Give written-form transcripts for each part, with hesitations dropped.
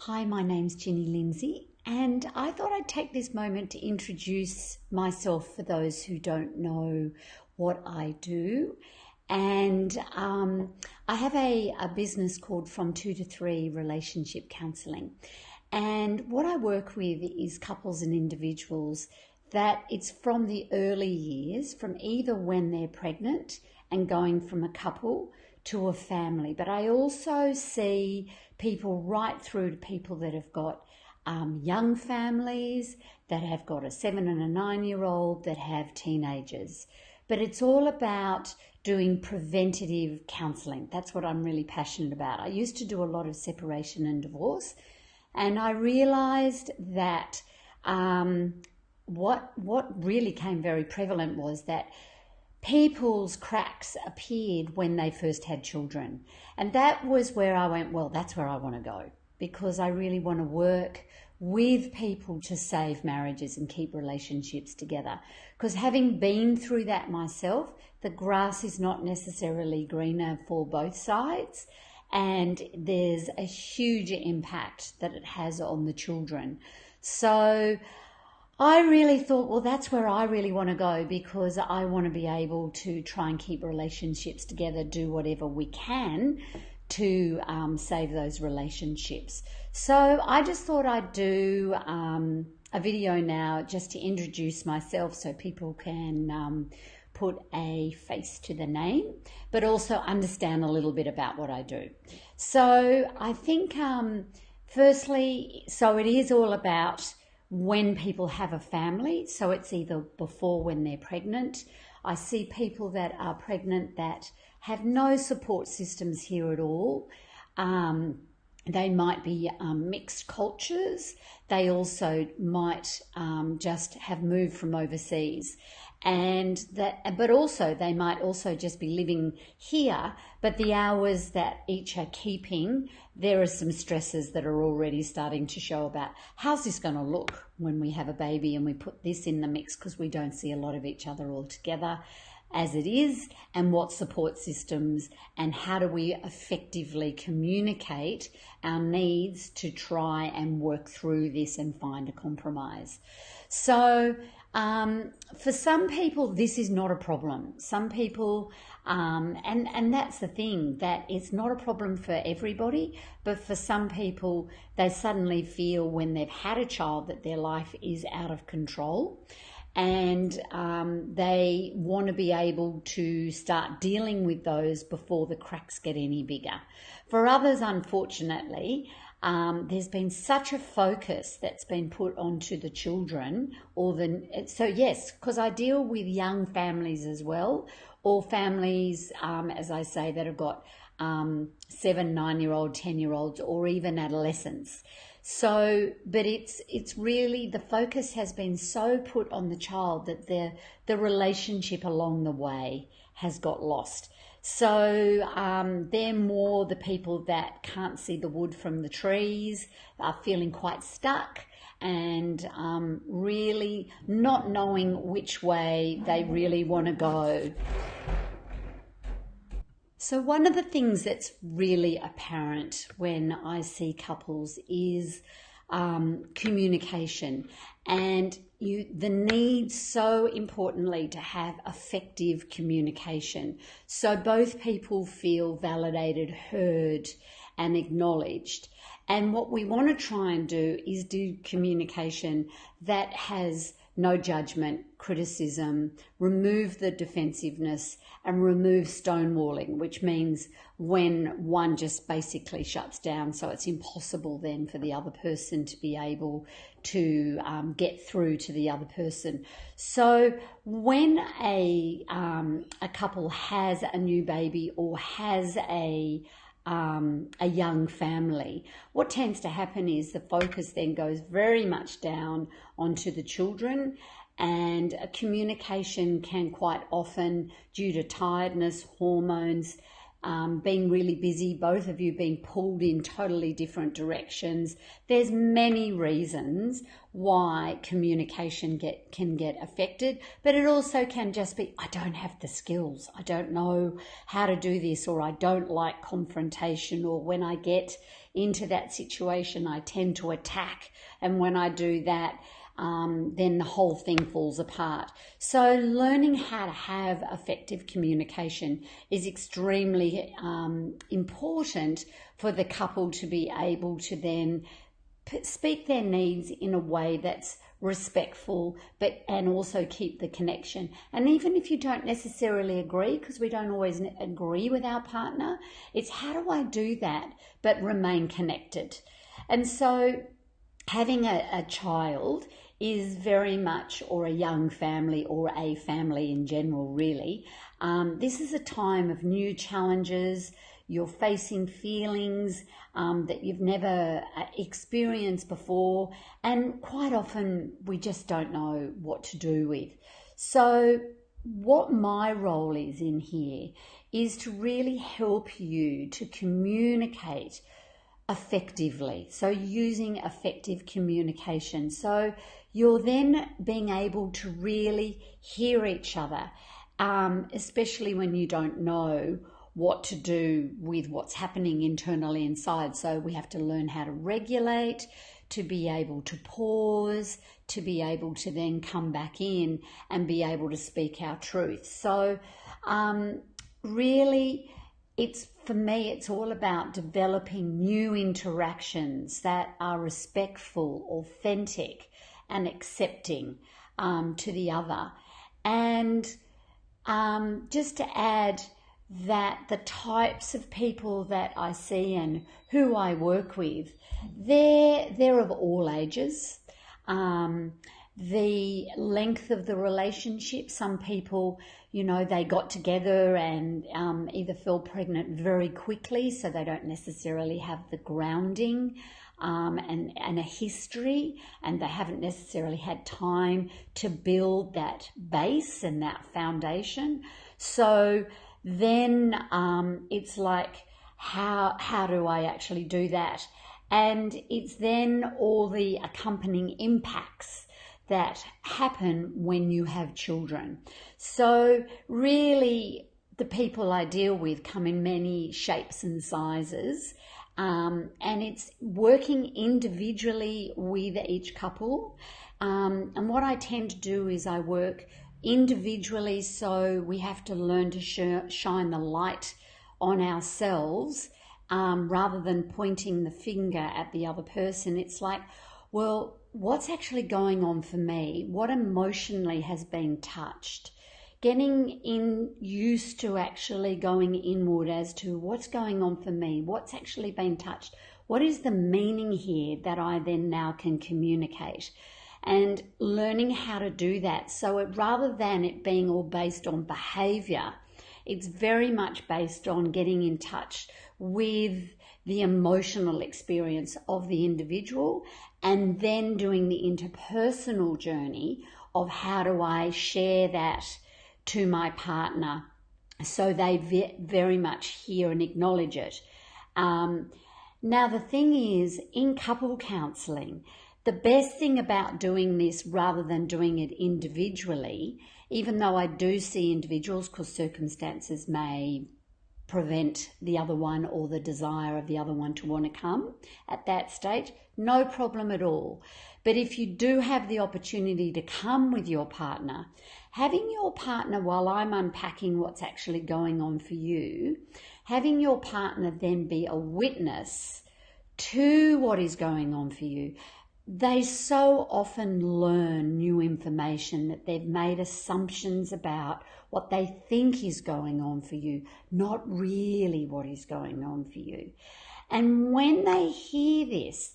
Hi, my name's Ginny Lindsay, and I thought I'd take this moment to introduce myself for those who don't know what I do. And I have a business called From Two to Three Relationship Counselling. And what I work with is couples and individuals that it's from the early years, from either when they're pregnant and going from a couple to a family. But I also see people right through to people that have got young families, that have got a 7 and a 9-year-old, that have teenagers. But it's all about doing preventative counselling. That's what I'm really passionate about. I used to do a lot of separation and divorce, and I realised that what really came very prevalent was that people's cracks appeared when they first had children. And that was where I went, well, that's where I want to go, because I really want to work with people to save marriages and keep relationships together. Because having been through that myself, the grass is not necessarily greener for both sides. And there's a huge impact that it has on the children. So I really thought, well, that's where I really want to go, because I want to be able to try and keep relationships together, do whatever we can to save those relationships. So I just thought I'd do a video now just to introduce myself so people can put a face to the name, but also understand a little bit about what I do. So I think firstly, so it is all about when people have a family. So it's either before, when they're pregnant. I see people that are pregnant that have no support systems here at all. They might be mixed cultures. They also might just have moved from overseas. But also they might also just be living here, but the hours that each are keeping, there are some stresses that are already starting to show about how's this going to look when we have a baby and we put this in the mix, because we don't see a lot of each other all together as it is, and what support systems and how do we effectively communicate our needs to try and work through this and find a compromise. So for some people, this is not a problem. Some people, and that's the thing, that it's not a problem for everybody, but for some people, they suddenly feel when they've had a child that their life is out of control. And they want to be able to start dealing with those before the cracks get any bigger. For others, unfortunately, there's been such a focus that's been put onto the children, so yes, because I deal with young families as well, or families, as I say, that have got 7, 9-year-old, 10-year-olds, or even adolescents. So, but it's really, the focus has been so put on the child that the relationship along the way has got lost. So they're more the people that can't see the wood from the trees, are feeling quite stuck, and really not knowing which way they really want to go. So one of the things that's really apparent when I see couples is communication, and the need so importantly to have effective communication, so both people feel validated, heard and acknowledged. And what we want to try and do is do communication that has no judgment, criticism, remove the defensiveness, and remove stonewalling, which means when one just basically shuts down, so it's impossible then for the other person to be able to get through to the other person. So when a couple has a new baby or has a young family, what tends to happen is the focus then goes very much down onto the children, and communication can quite often, due to tiredness, hormones, been really busy, both of you being pulled in totally different directions. There's many reasons why communication can get affected, but it also can just be, I don't have the skills, I don't know how to do this, or I don't like confrontation, or when I get into that situation I tend to attack, and when I do that then the whole thing falls apart. So learning how to have effective communication is extremely important for the couple to be able to then speak their needs in a way that's respectful, and also keep the connection. And even if you don't necessarily agree, because we don't always agree with our partner, it's how do I do that but remain connected? And so having a child is very much, or a young family, or a family in general really, this is a time of new challenges. You're facing feelings that you've never experienced before, and quite often we just don't know what to do with. So what my role is in here is to really help you to communicate effectively. So using effective communication. So you're then being able to really hear each other, especially when you don't know what to do with what's happening internally inside. So we have to learn how to regulate, to be able to pause, to be able to then come back in and be able to speak our truth. So really, for me, it's all about developing new interactions that are respectful, authentic, and accepting to the other. And just to add that the types of people that I see and who I work with, they're of all ages. The length of the relationship, some people, they got together and either fell pregnant very quickly, so they don't necessarily have the grounding and a history, and they haven't necessarily had time to build that base and that foundation. So then it's like, how do I actually do that? And it's then all the accompanying impacts that happen when you have children. So really, the people I deal with come in many shapes and sizes, and it's working individually with each couple. And what I tend to do is I work individually, so we have to learn to shine the light on ourselves rather than pointing the finger at the other person. It's like, well, what's actually going on for me? What emotionally has been touched? Getting used to actually going inward as to what's going on for me, what's actually been touched, what is the meaning here that I then now can communicate, and learning how to do that. So rather than it being all based on behavior, it's very much based on getting in touch with the emotional experience of the individual, and then doing the interpersonal journey of how do I share that to my partner so they very much hear and acknowledge it. Now, the thing is, in couple counselling, the best thing about doing this rather than doing it individually, even though I do see individuals because circumstances may prevent the other one or the desire of the other one to want to come at that stage, no problem at all. But if you do have the opportunity to come with your partner, having your partner, while I'm unpacking what's actually going on for you, having your partner then be a witness to what is going on for you. They so often learn new information that they've made assumptions about what they think is going on for you, not really what is going on for you. And when they hear this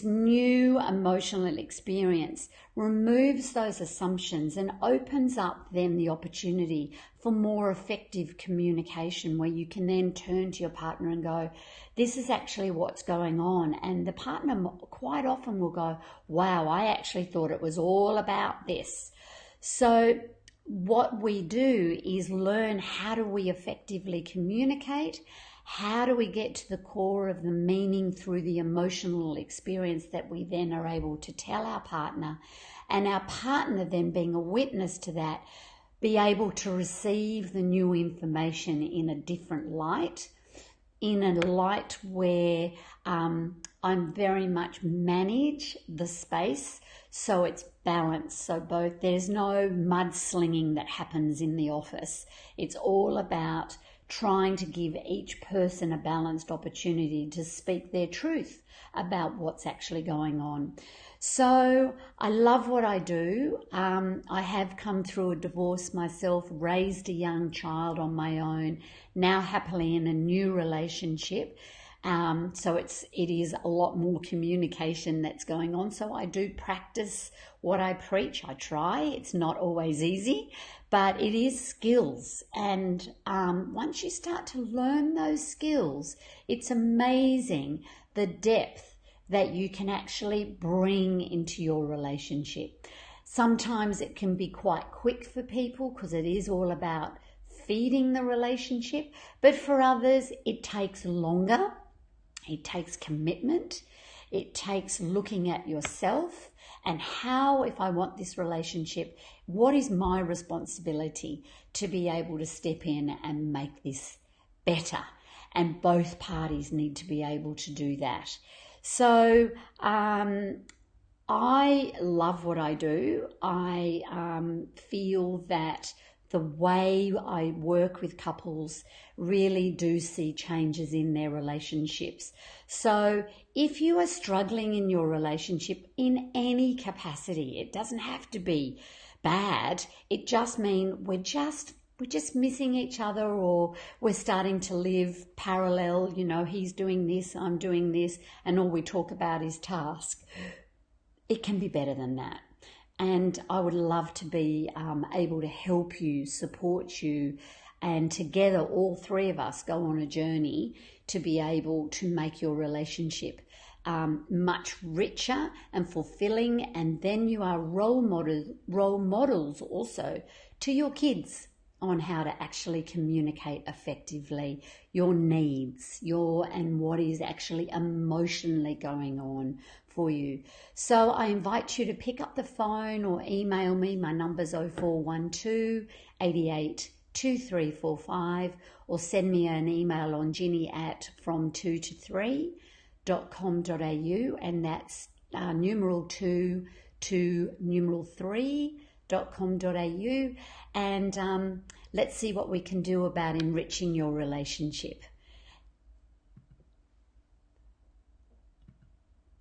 new emotional experience removes those assumptions and opens up then the opportunity for more effective communication, where you can then turn to your partner and go, this is actually what's going on. And the partner quite often will go, wow, I actually thought it was all about this. So what we do is learn how do we effectively communicate, how do we get to the core of the meaning through the emotional experience that we then are able to tell our partner, and our partner then being a witness to that, be able to receive the new information in a different light, in a light where I'm very much manage the space so it's balanced. So both, there's no mudslinging that happens in the office. It's all about trying to give each person a balanced opportunity to speak their truth about what's actually going on. So I love what I do. I have come through a divorce myself, raised a young child on my own, now happily in a new relationship. So it is a lot more communication that's going on. So I do practice what I preach. I try. It's not always easy, but it is skills. And once you start to learn those skills, it's amazing the depth that you can actually bring into your relationship. Sometimes it can be quite quick for people because it is all about feeding the relationship, but for others it takes longer. It takes commitment. It takes looking at yourself and how, if I want this relationship, what is my responsibility to be able to step in and make this better? And both parties need to be able to do that. So I love what I do. I feel that the way I work with couples really do see changes in their relationships. So if you are struggling in your relationship in any capacity, it doesn't have to be bad. It just means we're just missing each other, or we're starting to live parallel. You know, he's doing this, I'm doing this, and all we talk about is task. It can be better than that. And I would love to be able to help you, support you, and together all three of us go on a journey to be able to make your relationship much richer and fulfilling. And then you are role models also to your kids on how to actually communicate effectively your needs, and what is actually emotionally going on for you. So I invite you to pick up the phone or email me. My number's 0412 88 2345, or send me an email on ginny@from2to3.com.au, and that's numeral 2 to numeral 3.com.au, and let's see what we can do about enriching your relationship.